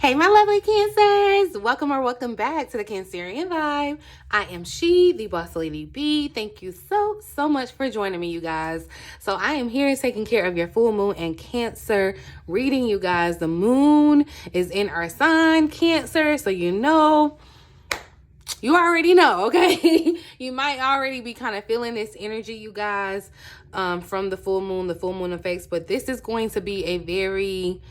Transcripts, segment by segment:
Hey, my lovely Cancers. Welcome or welcome back to the Cancerian Vibe. I am she, the Boss Lady B. Thank you so much for joining me, you guys. So I am here taking care of your full moon and Cancer reading, you guys. The moon is in our sign, Cancer, so you already know, okay? You might already be kind of feeling this energy, you guys, from the full moon effects. But this is going to be a very...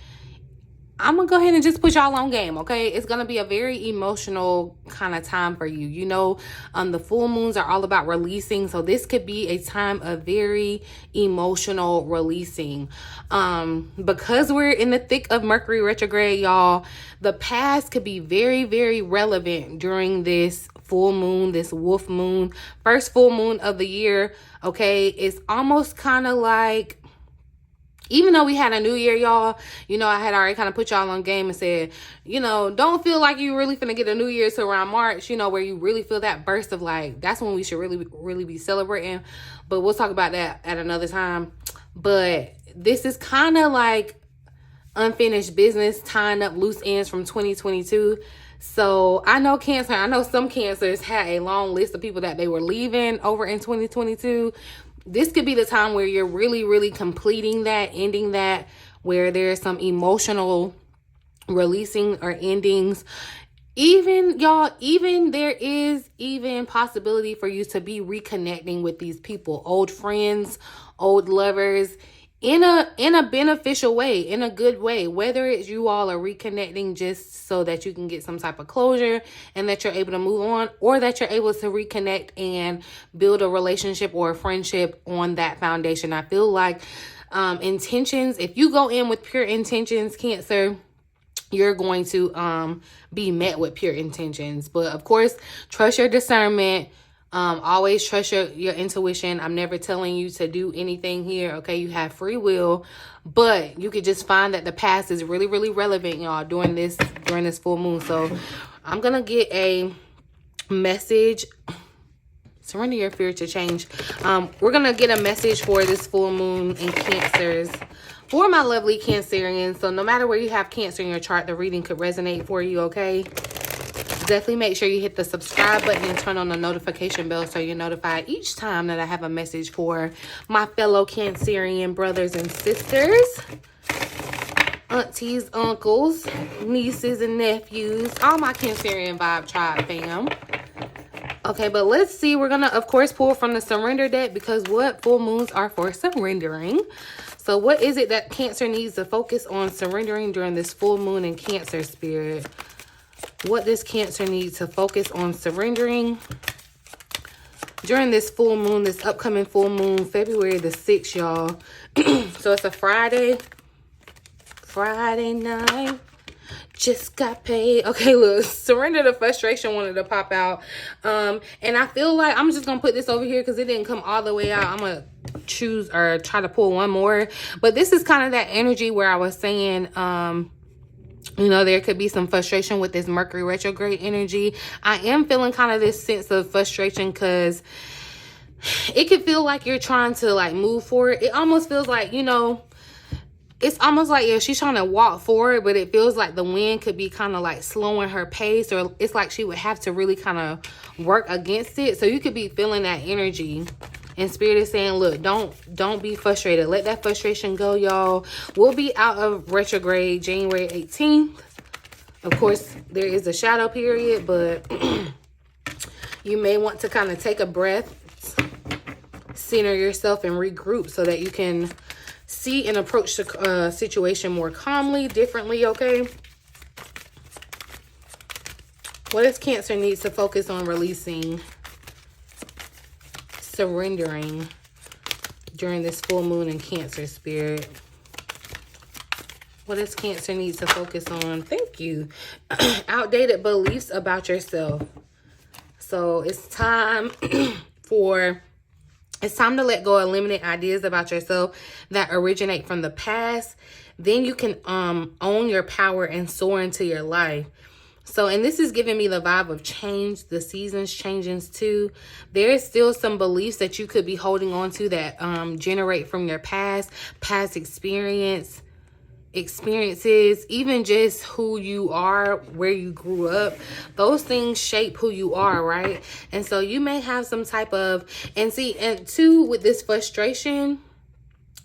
I'm going to go ahead and just put y'all on game, okay? It's going to be a very emotional kind of time for you. You know, the full moons are all about releasing. So this could be a time of very emotional releasing. Because we're in the thick of Mercury retrograde, y'all, the past could be very relevant during this full moon, this wolf moon, first full moon of the year, okay? It's almost kind of like... Even though we had a new year, y'all, you know, I had already kind of put y'all on game and said, you know, don't feel like you really finna get a new year till around March, you know, where you really feel that burst of like, that's when we should really be celebrating. But we'll talk about that at another time. But this is kind of like unfinished business, tying up loose ends from 2022. So I know some Cancers had a long list of people that they were leaving over in 2022. This could be the time where you're really completing that, ending that, where there's some emotional releasing or endings. Even, y'all, there is even possibility for you to be reconnecting with these people, old friends, old lovers, in a beneficial way, in a good way, whether it's you all are reconnecting just so that you can get some type of closure and that you're able to move on, or that you're able to reconnect and build a relationship or a friendship on that foundation. I feel like intentions, if you go in with pure intentions, Cancer, you're going to be met with pure intentions. But of course, trust your discernment. Always trust your intuition. I'm never telling you to do anything here, okay? You have free will, but you could just find that the past is really relevant, y'all, during this full moon. So I'm gonna get a message. Surrender your fear to change. We're gonna get a message for this full moon in Cancers for my lovely Cancerians. So no matter where you have Cancer in your chart, the reading could resonate for you, okay? Definitely make sure you hit the subscribe button and turn on the notification bell so you're notified each time that I have a message for my fellow Cancerian brothers and sisters, aunties, uncles, nieces, and nephews, all my Cancerian vibe tribe fam. Okay, but let's see. We're going to, of course, pull from the surrender deck, because what full moons are for surrendering. So what is it that Cancer needs to focus on surrendering during this full moon in Cancer spirit? What does Cancer need to focus on surrendering during this full moon, this upcoming full moon, February the 6th, y'all? So it's a Friday night. Just got paid. Okay, look, surrender the frustration wanted to pop out. And I feel like I'm just going to put this over here because it didn't come all the way out. I'm going to choose or try to pull one more. But this is kind of that energy where I was saying, you know, there could be some frustration with this Mercury retrograde energy. I am feeling kind of this sense of frustration because it could feel like you're trying to like move forward. It almost feels like, you know, it's almost like, yeah, she's trying to walk forward, but it feels like the wind could be kind of like slowing her pace, or it's like she would have to really kind of work against it. So you could be feeling that energy. And Spirit is saying, look, don't be frustrated. Let that frustration go, y'all. We'll be out of retrograde January 18th. Of course, there is a shadow period, but you may want to kind of take a breath, center yourself, and regroup so that you can see and approach the situation more calmly, differently, okay? What does Cancer need to focus on releasing, surrendering during this full moon in Cancer spirit? What does Cancer need to focus on? Thank you. Outdated beliefs about yourself. So it's time to let go of limited ideas about yourself that originate from the past. Then you can own your power and soar into your life. So, and this is giving me the vibe of change, the seasons changing too. There is still some beliefs that you could be holding on to that generate from your past experience. experiences, even just who you are, where you grew up, those things shape who you are, right? And so you may have some type of, and two, with this frustration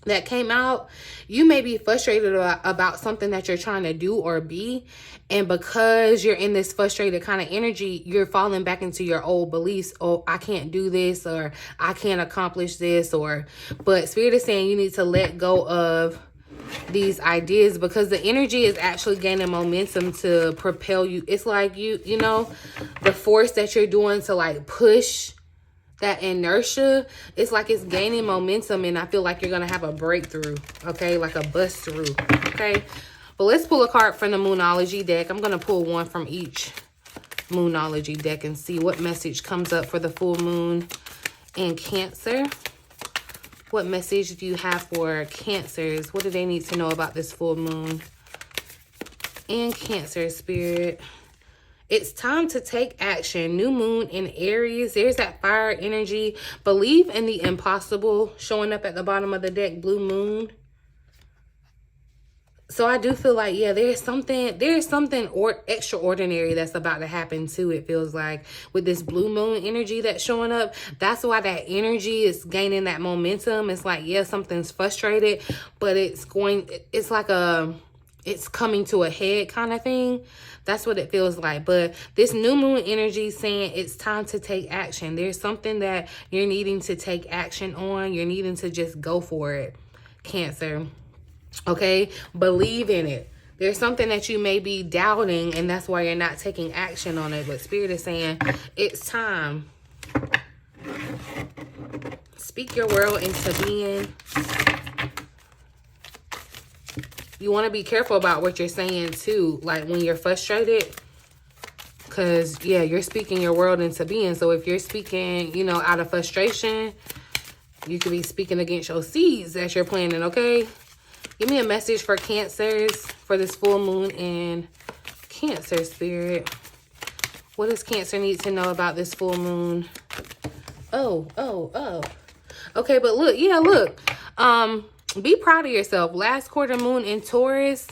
that came out, you may be frustrated about something that you're trying to do or be, and because you're in this frustrated kind of energy, you're falling back into your old beliefs. Oh, I can't do this, or I can't accomplish this, but Spirit is saying you need to let go of these ideas, because the energy is actually gaining momentum to propel you. It's like you know, the force that you're doing to like push that inertia, it's like it's gaining momentum, and I feel like you're gonna have a breakthrough, okay, like a bust through, okay. But let's pull a card from the Moonology deck. I'm gonna pull one from each Moonology deck and see what message comes up for the full moon in Cancer. What message do you have for Cancers? What do they need to know about this full moon in Cancer, Spirit? It's time to take action. New moon in Aries. There's that fire energy. Believe in the impossible showing up at the bottom of the deck. Blue moon. So I do feel like, yeah, there's something extraordinary that's about to happen too. It feels like with this blue moon energy that's showing up. That's why that energy is gaining that momentum. It's like, yeah, something's frustrated, but it's coming to a head kind of thing. That's what it feels like. But this new moon energy is saying it's time to take action. There's something that you're needing to take action on. You're needing to just go for it, Cancer. Okay, believe in it. There's something that you may be doubting, and that's why you're not taking action on it. But Spirit is saying it's time. Speak your world into being. You want to be careful about what you're saying too, like when you're frustrated, because yeah, you're speaking your world into being. So if you're speaking, you know, out of frustration, you could be speaking against your seeds that you're planting. Okay, give me a message for Cancers for this full moon in Cancer, Spirit. What does Cancer need to know about this full moon? Oh. Okay, but look, yeah, look. Be proud of yourself. Last quarter moon in Taurus,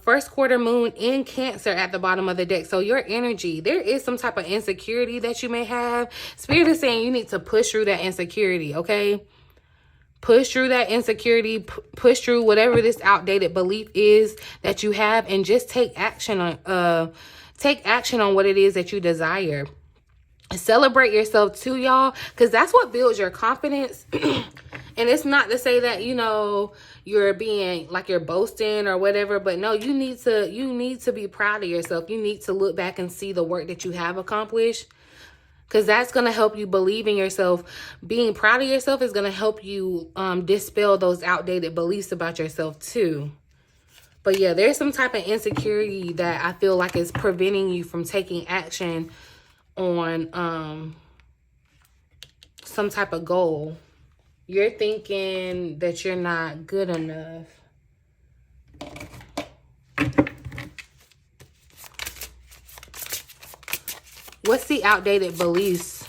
first quarter moon in Cancer at the bottom of the deck. So your energy, there is some type of insecurity that you may have. Spirit is saying you need to push through that insecurity, okay? Push through that insecurity, push through whatever this outdated belief is that you have, and just take action on what it is that you desire. Celebrate yourself too, y'all, because that's what builds your confidence. And it's not to say that, you know, you're being like you're boasting or whatever, but no, you need to be proud of yourself. You need to look back and see the work that you have accomplished, because that's going to help you believe in yourself. Being proud of yourself is going to help you dispel those outdated beliefs about yourself too. But yeah, there's some type of insecurity that I feel like is preventing you from taking action on some type of goal. You're thinking that you're not good enough. What's the outdated beliefs?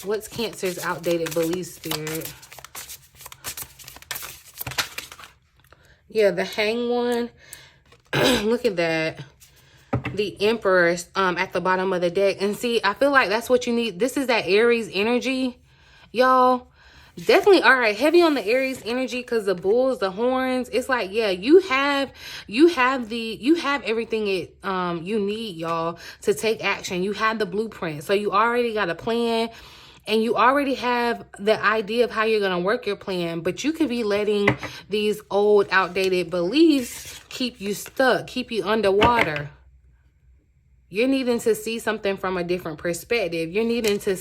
What's Cancer's outdated beliefs, Spirit? Yeah, the Hanged One. Look at that. The Emperor at the bottom of the deck. And see, I feel like that's what you need. This is that Aries energy, y'all. Definitely, all right, heavy on the Aries energy, because the bulls, the horns, it's like, yeah, you have everything you need, y'all, to take action. You have the blueprint. So you already got a plan, and you already have the idea of how you're going to work your plan. But you could be letting these old, outdated beliefs keep you stuck, keep you underwater. You're needing to see something from a different perspective. You're needing to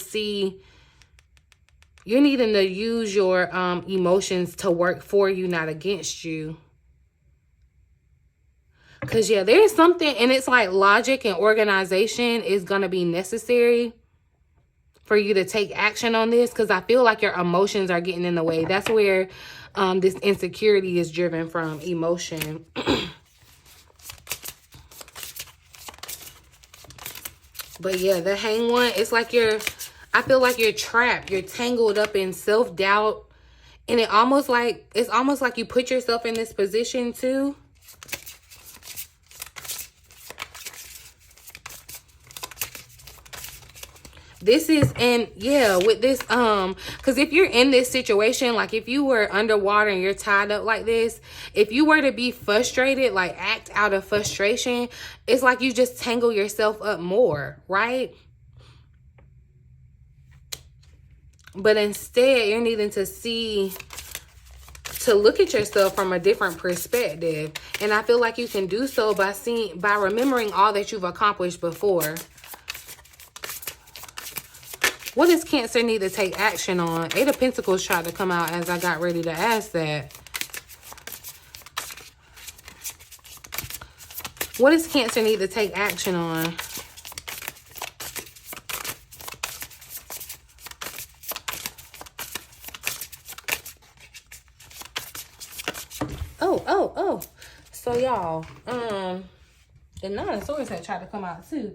use your emotions to work for you, not against you. Because, yeah, there's something, and it's like logic and organization is going to be necessary for you to take action on this, because I feel like your emotions are getting in the way. That's where this insecurity is driven from, emotion. But yeah, the Hanged One, it's like I feel like you're trapped. You're tangled up in self-doubt And it's almost like you put yourself in this position too. This is, and yeah, with this, because if you're in this situation, like if you were underwater and you're tied up like this, if you were to be frustrated, like act out of frustration, it's like you just tangle yourself up more, right? But instead, you're needing to look at yourself from a different perspective. And I feel like you can do so by remembering all that you've accomplished before. What does Cancer need to take action on? Eight of Pentacles tried to come out as I got ready to ask that. What does Cancer need to take action on? Oh. So y'all, the Nine of Swords had tried to come out too.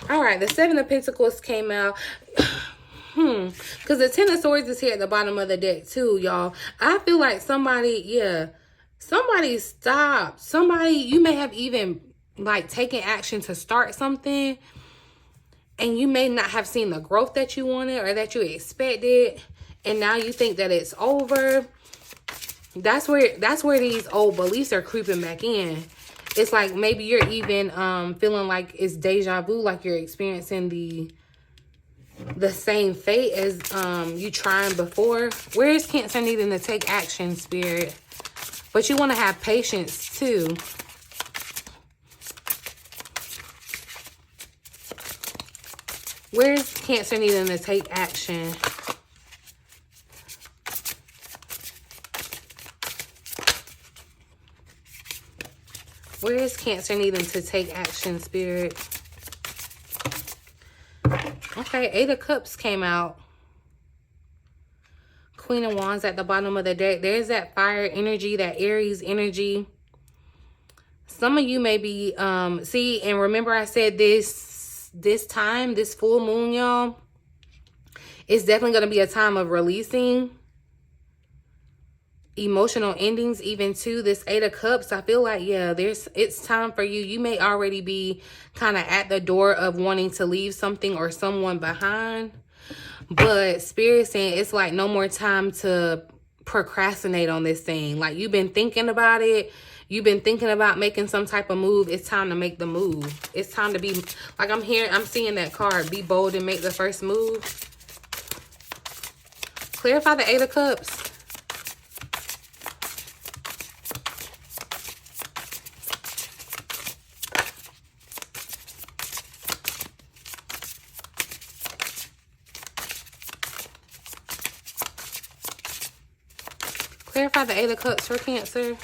All right, the Seven of Pentacles came out. Because the Ten of Swords is here at the bottom of the deck too, y'all. I feel like somebody stopped. You may have even like taken action to start something, and you may not have seen the growth that you wanted or that you expected, and now you think that it's over. That's where these old beliefs are creeping back in. It's like maybe you're even feeling like it's deja vu, like you're experiencing the same fate as you trying before. Where is Cancer needing to take action, Spirit? But you want to have patience too. Where is Cancer needing to take action? Where is Cancer needing to take action, Spirit? Okay, Eight of Cups came out. Queen of Wands at the bottom of the deck. There's that fire energy, that Aries energy. Some of you may be, see, and remember I said this full moon, y'all, it's definitely going to be a time of releasing emotional endings, even to this Eight of Cups. I feel like, yeah, it's time for you. You may already be kind of at the door of wanting to leave something or someone behind, but Spirit saying it's like no more time to procrastinate on this thing. Like you've been thinking about it. You've been thinking about making some type of move. It's time to make the move. It's time to be, like I'm seeing that card, be bold and make the first move. Clarify the Eight of Cups. Clarify the Eight of Cups for Cancer.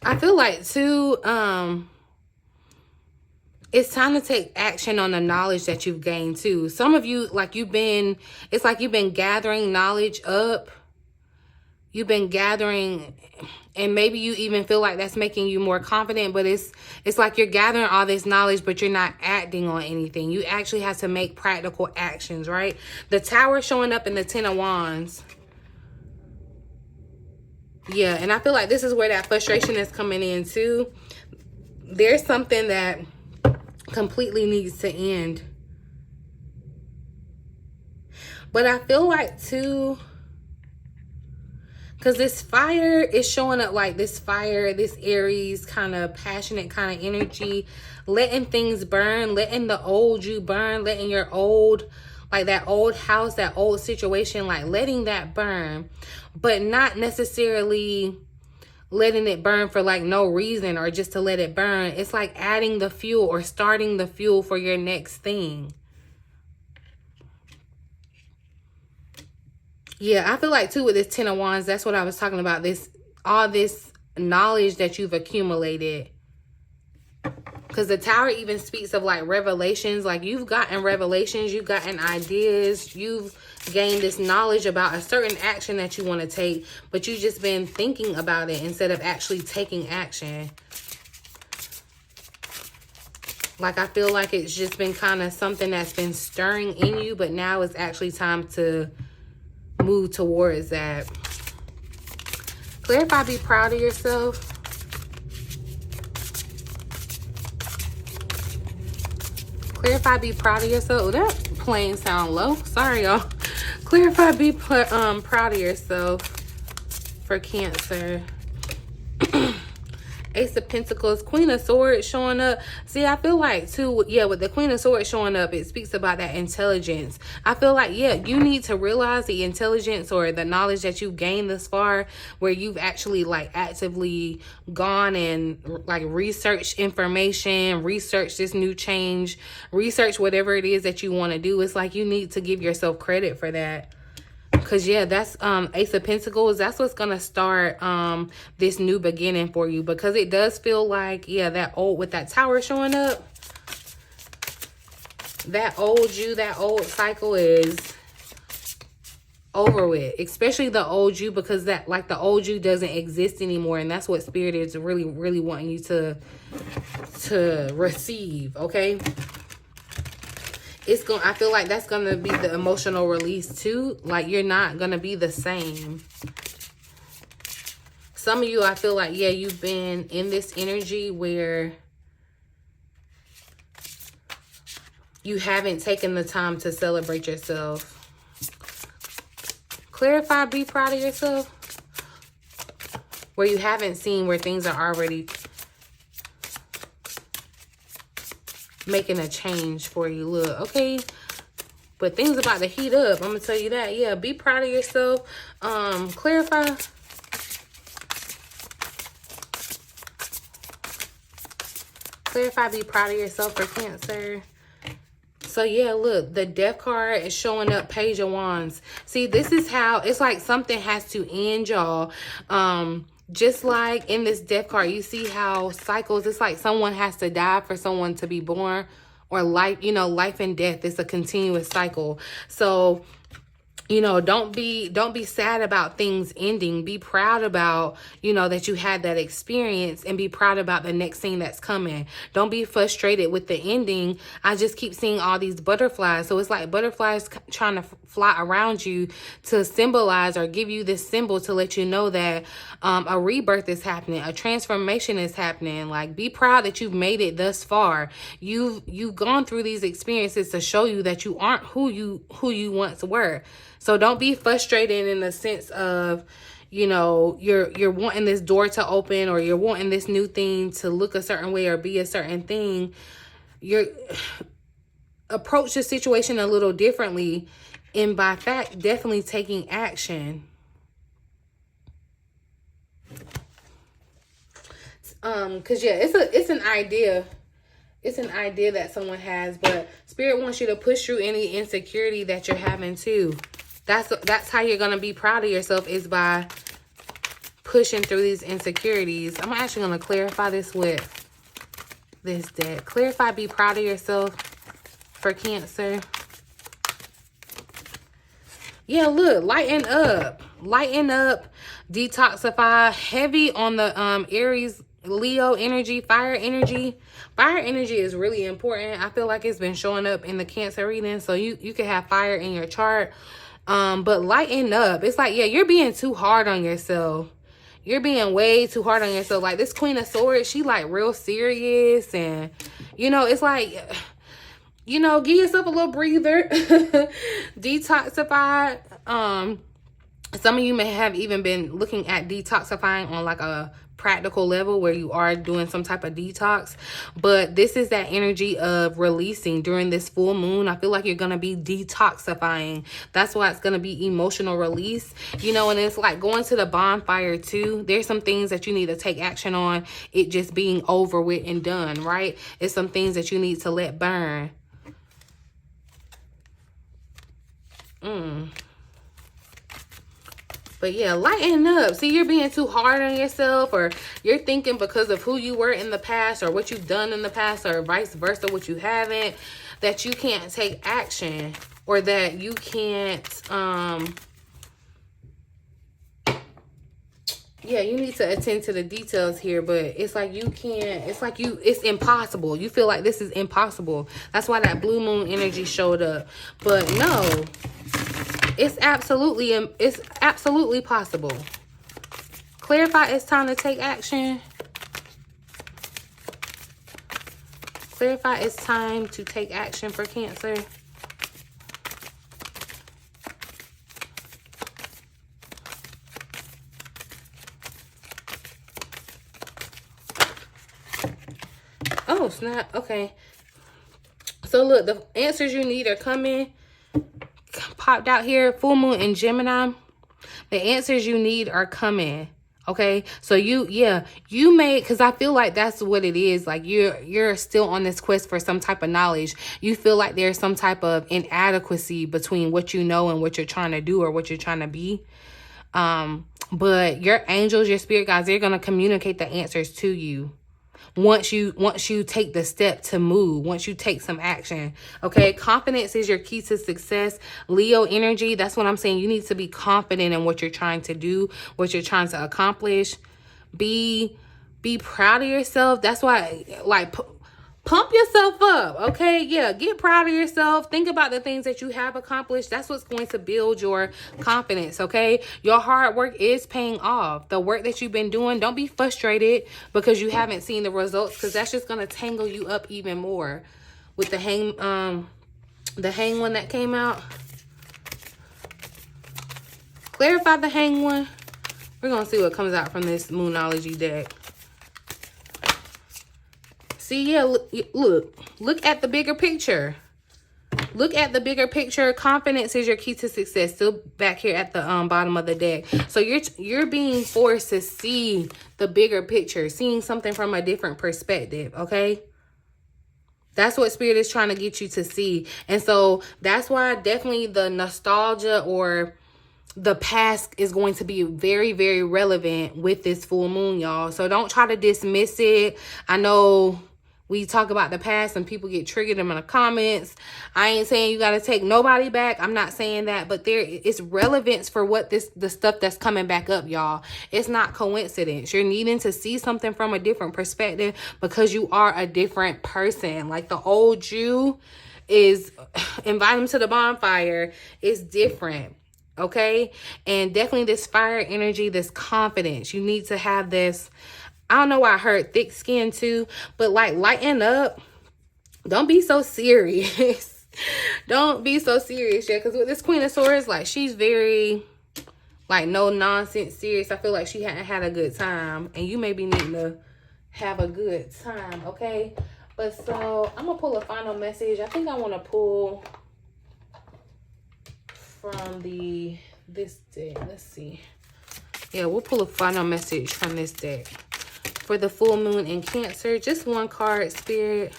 I feel like too, it's time to take action on the knowledge that you've gained too. Some of you, like it's like you've been gathering knowledge up. You've been gathering, and maybe you even feel like that's making you more confident, but it's like you're gathering all this knowledge, but you're not acting on anything. You actually have to make practical actions, right? The Tower showing up in the Ten of Wands. Yeah, and I feel like this is where that frustration is coming in too. There's something that completely needs to end. But I feel like too, because this fire is showing up like this fire, this Aries kind of passionate kind of energy, letting things burn, letting the old you burn, letting your old, like that old house, that old situation, like letting that burn, but not necessarily letting it burn for like no reason or just to let it burn. It's like adding the fuel or starting the fuel for your next thing. Yeah, I feel like too with this Ten of Wands, that's what I was talking about. All this knowledge that you've accumulated. Because the Tower even speaks of like revelations. Like you've gotten revelations, you've gotten ideas, you've gain this knowledge about a certain action that you want to take, but you just been thinking about it instead of actually taking action. Like, I feel like it's just been kind of something that's been stirring in you, but now it's actually time to move towards that. Clarify, be proud of yourself. Clarify, be proud of yourself. Oh, that plane sound low. Sorry, y'all. Clarify, be proud of yourself for Cancer. Ace of Pentacles, Queen of Swords showing up. See, I feel like too, yeah, with the Queen of Swords showing up, it speaks about that intelligence. I feel like, yeah, you need to realize the intelligence or the knowledge that you've gained this far, where you've actually like actively gone and like researched information, research this new change, research whatever it is that you want to do. It's like you need to give yourself credit for that. Because, yeah, that's Ace of Pentacles. That's what's going to start this new beginning for you. Because it does feel like, yeah, that old, with that Tower showing up, that old you, that old cycle is over with. Especially the old you, because that, like, the old you doesn't exist anymore. And that's what Spirit is really, really wanting you to receive, okay? It's going, I feel like that's going to be the emotional release too. Like, you're not going to be the same. Some of you, I feel like, yeah, you've been in this energy where you haven't taken the time to celebrate yourself. Clarify, be proud of yourself. Where you haven't seen where things are already making a change for you. Look, okay, but things about to heat up. I'm gonna tell you that. Yeah, be proud of yourself. Clarify. Clarify, be proud of yourself for Cancer. So, yeah, look, the Death card is showing up, Page of Wands. See, this is how, it's like something has to end, y'all. Just like in this Death card, you see how cycles, it's like someone has to die for someone to be born, or life, you know, life and death is a continuous cycle. So, you know, don't be sad about things ending. Be proud about, you know, that you had that experience, and be proud about the next thing that's coming. Don't be frustrated with the ending. I just keep seeing all these butterflies. So it's like butterflies trying to fly around you to symbolize or give you this symbol to let you know that a rebirth is happening, a transformation is happening. Like, be proud that you've made it thus far. You've gone through these experiences to show you that you aren't who you once were. So don't be frustrated in the sense of, you know, you're wanting this door to open, or you're wanting this new thing to look a certain way or be a certain thing. You're approach the situation a little differently, and by fact, definitely taking action. Cause yeah, it's an idea. It's an idea that someone has, but Spirit wants you to push through any insecurity that you're having too. That's how you're going to be proud of yourself, is by pushing through these insecurities. I'm actually going to clarify this with this deck. Clarify, be proud of yourself for Cancer. Yeah, look, lighten up. Lighten up, detoxify. Heavy on the Aries, Leo energy, fire energy. Fire energy is really important. I feel like it's been showing up in the Cancer reading. So you can have fire in your chart. But lighten up. It's like, yeah, you're being too hard on yourself. You're being way too hard on yourself. Like, this Queen of Swords, she like real serious, and you know, it's like, you know, give yourself a little breather. Detoxify. Some of you may have even been looking at detoxifying on like a practical level, where you are doing some type of detox, but this is that energy of releasing during this full moon. I feel like you're gonna be detoxifying. That's why it's gonna be emotional release, you know. And it's like going to the bonfire too. There's some things that you need to take action on, it just being over with and done, right? It's some things that you need to let burn. But yeah, lighten up. See, you're being too hard on yourself, or you're thinking because of who you were in the past, or what you've done in the past, or vice versa, what you haven't, that you can't take action. or that you can't, yeah, you need to attend to the details here, but it's like you can't, it's impossible. You feel like this is impossible. That's why that blue moon energy showed up. But no, it's absolutely possible. Clarify, it's time to take action. Clarify, it's time to take action for Cancer. Oh, snap. Okay. So look, the answers you need are coming. Popped out here, full moon in Gemini. The answers you need are coming. Okay, so you may, because I feel like that's what it is. Like you're still on this quest for some type of knowledge. You feel like there's some type of inadequacy between what you know and what you're trying to do or what you're trying to be. But your angels, your spirit guides, they're gonna communicate the answers to you. Once you take the step to move, once you take some action. Okay, confidence is your key to success. Leo energy, that's what I'm saying. You need to be confident in what you're trying to do, what you're trying to accomplish. Be proud of yourself. That's why, like, pump yourself up. Okay, yeah, get proud of yourself. Think about the things that you have accomplished. That's what's going to build your confidence. Okay, your hard work is paying off. The work that you've been doing, don't be frustrated because you haven't seen the results, because that's just going to tangle you up even more. With the hang one that came out, clarify the hang one. We're gonna see what comes out from this Moonology deck. See, yeah, look at the bigger picture. Look at the bigger picture. Confidence is your key to success. Still back here at the bottom of the deck. So you're being forced to see the bigger picture, seeing something from a different perspective, okay? That's what Spirit is trying to get you to see. And so that's why definitely the nostalgia or the past is going to be very, very relevant with this full moon, y'all. So don't try to dismiss it. I know we talk about the past and people get triggered in the comments. I ain't saying you got to take nobody back. I'm not saying that, but there is relevance for what the stuff that's coming back up, y'all. It's not coincidence. You're needing to see something from a different perspective because you are a different person. Like the old you is, invite them to the bonfire, is different. Okay, and definitely this fire energy, this confidence. You need to have this. I don't know why I heard thick skin too, but like lighten up. Don't be so serious. Don't be so serious, yeah. Because with this Queen of Swords, like she's very like no nonsense serious. I feel like she hadn't had a good time, and you may be needing to have a good time. Okay, but so I'm gonna pull a final message. I think I want to pull from this deck. Let's see. Yeah, we'll pull a final message from this deck for the full moon in Cancer. Just one card, Spirit.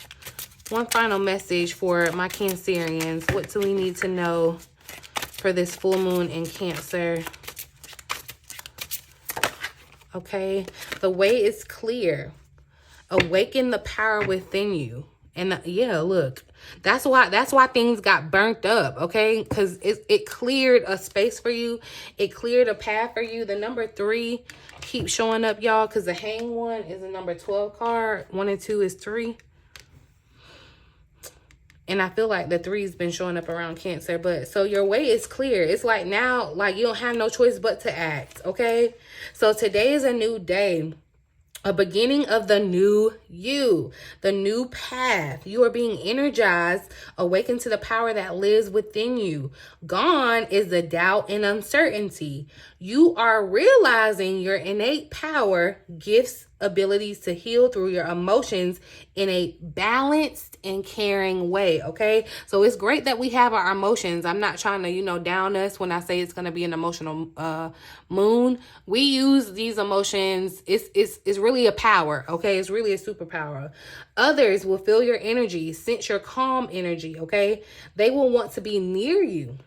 One final message for my Cancerians. What do we need to know for this full moon in Cancer? Okay, the way is clear. Awaken the power within you. And yeah, look, that's why things got burnt up, okay? Because it cleared a space for you. It cleared a path for you. The number 3 keeps showing up, y'all, because the hang one is a number 12 card. 1 and 2 is 3. And I feel like the 3's been showing up around Cancer. But so your way is clear. It's like now, like you don't have no choice but to act, okay? So today is a new day. A beginning of the new you, the new path. You are being energized, awakened to the power that lives within you. Gone is the doubt and uncertainty. You are realizing your innate power, gifts, abilities to heal through your emotions in a balanced and caring way, okay? So it's great that we have our emotions. I'm not trying to, down us when I say it's going to be an emotional moon. We use these emotions. It's really a power, okay? It's really a superpower. Others will feel your energy, sense your calm energy, okay? They will want to be near you.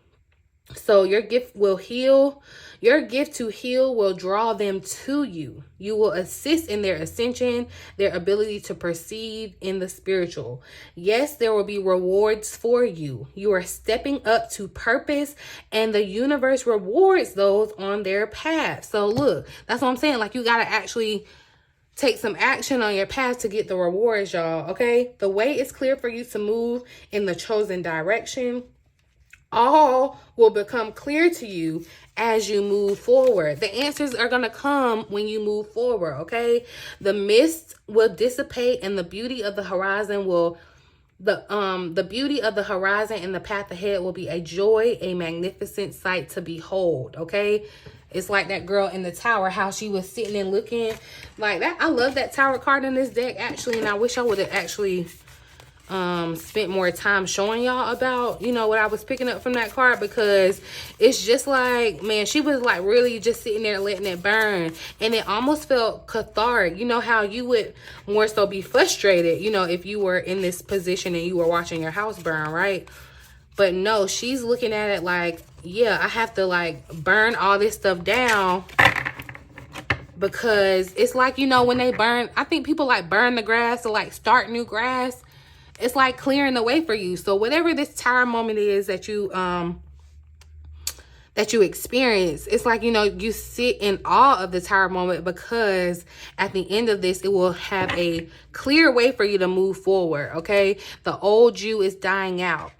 So your gift will heal. Your gift to heal will draw them to you. You will assist in their ascension, their ability to perceive in the spiritual. Yes, there will be rewards for you. You are stepping up to purpose, and the universe rewards those on their path. So look, that's what I'm saying. Like, you got to actually take some action on your path to get the rewards, y'all. Okay? The way is clear for you to move in the chosen direction. All will become clear to you as you move forward. The answers are going to come when you move forward, okay? The mist will dissipate, and the beauty of the horizon will the beauty of the horizon and the path ahead will be a joy, a magnificent sight to behold, okay? It's like that girl in the tower, how she was sitting and looking like that. I love that tower card in this deck, actually, and I wish I would have actually spent more time showing y'all about, you know, what I was picking up from that card, because it's just like, man, she was like really just sitting there letting it burn, and it almost felt cathartic. You know how you would more so be frustrated, you know, if you were in this position and you were watching your house burn, right? But no, she's looking at it like, yeah, I have to like burn all this stuff down, because it's like, you know, when they burn, I think people like burn the grass to like start new grass. It's like clearing the way for you. So whatever this tower moment is that you experience, it's like, you know, you sit in awe of the tower moment, because at the end of this, it will have a clear way for you to move forward, okay? The old you is dying out.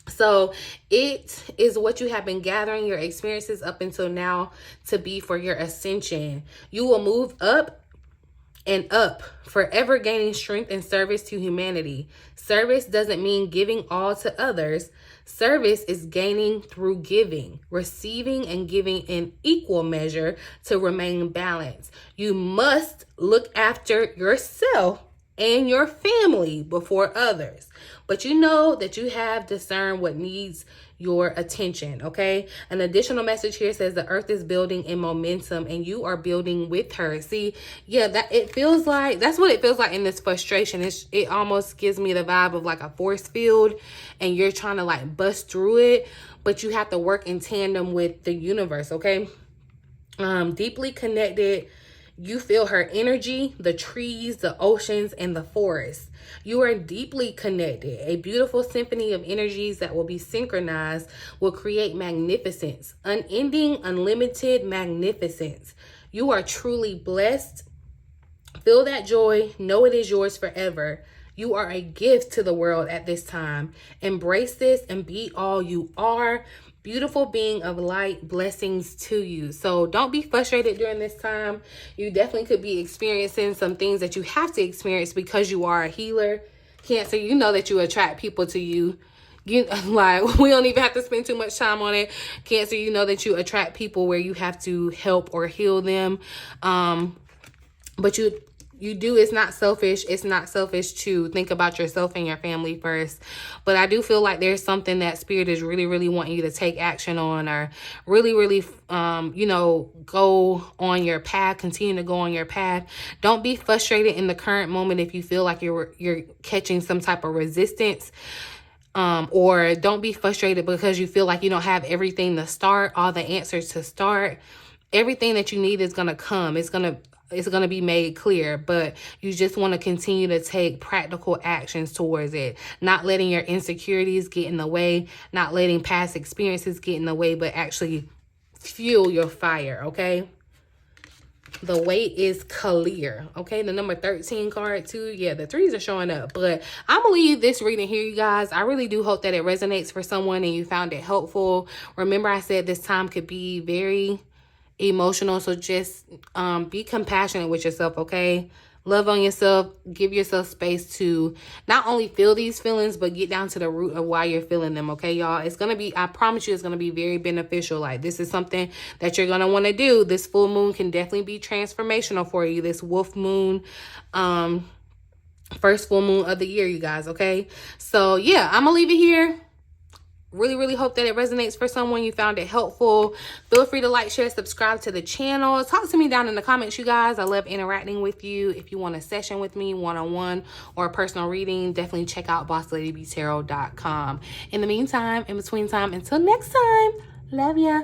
So it is what you have been gathering your experiences up until now to be for your ascension. You will move up and up, forever gaining strength and service to humanity. Service doesn't mean giving all to others. Service is gaining through giving, receiving and giving in equal measure to remain balanced. You must look after yourself and your family before others. But you know that you have discerned what needs your attention, okay? An additional message here says the earth is building in momentum and you are building with her. See, yeah, that it feels like, that's what it feels like in this frustration. It almost gives me the vibe of like a force field, and you're trying to like bust through it, but you have to work in tandem with the universe, okay? Deeply connected. You feel her energy, the trees, the oceans, and the forest. You are deeply connected. A beautiful symphony of energies that will be synchronized will create magnificence, unending, unlimited magnificence. You are truly blessed. Feel that joy. Know it is yours forever. You are a gift to the world at this time. Embrace this and be all you are. Beautiful being of light, blessings to you. So don't be frustrated during this time. You definitely could be experiencing some things that you have to experience because you are a healer. Cancer, you know that you attract people to you. You like, we don't even have to spend too much time on it. Cancer, you know that you attract people where you have to help or heal them. But you do, it's not selfish. It's not selfish to think about yourself and your family first. But I do feel like there's something that spirit is really, really wanting you to take action on, or really, really, you know, go on your path, continue to go on your path. Don't be frustrated in the current moment if you feel like you're catching some type of resistance. Or don't be frustrated because you feel like you don't have everything to start, all the answers to start. Everything that you need is going to come. It's going to be made clear, but you just want to continue to take practical actions towards it. Not letting your insecurities get in the way, not letting past experiences get in the way, but actually fuel your fire, okay? The weight is clear, okay? The number 13 card too. Yeah, the threes are showing up, but I'm gonna leave this reading here, you guys. I really do hope that it resonates for someone and you found it helpful. Remember, I said this time could be very emotional, so just be compassionate with yourself, okay? Love on yourself. Give yourself space to not only feel these feelings, but get down to the root of why you're feeling them, okay, y'all? It's gonna be, I promise you, it's gonna be very beneficial. Like, this is something that you're gonna want to do. This full moon can definitely be transformational for you. This wolf moon, first full moon of the year, you guys, okay? So yeah, I'm gonna leave it here. really hope that it resonates for someone. You found it helpful. Feel free to like, share, subscribe to the channel. Talk to me down in the comments, you guys. I love interacting with you. If you want a session with me, one-on-one or a personal reading, definitely check out BossLadyBtarot.com. In the meantime, in between time, until next time, love ya.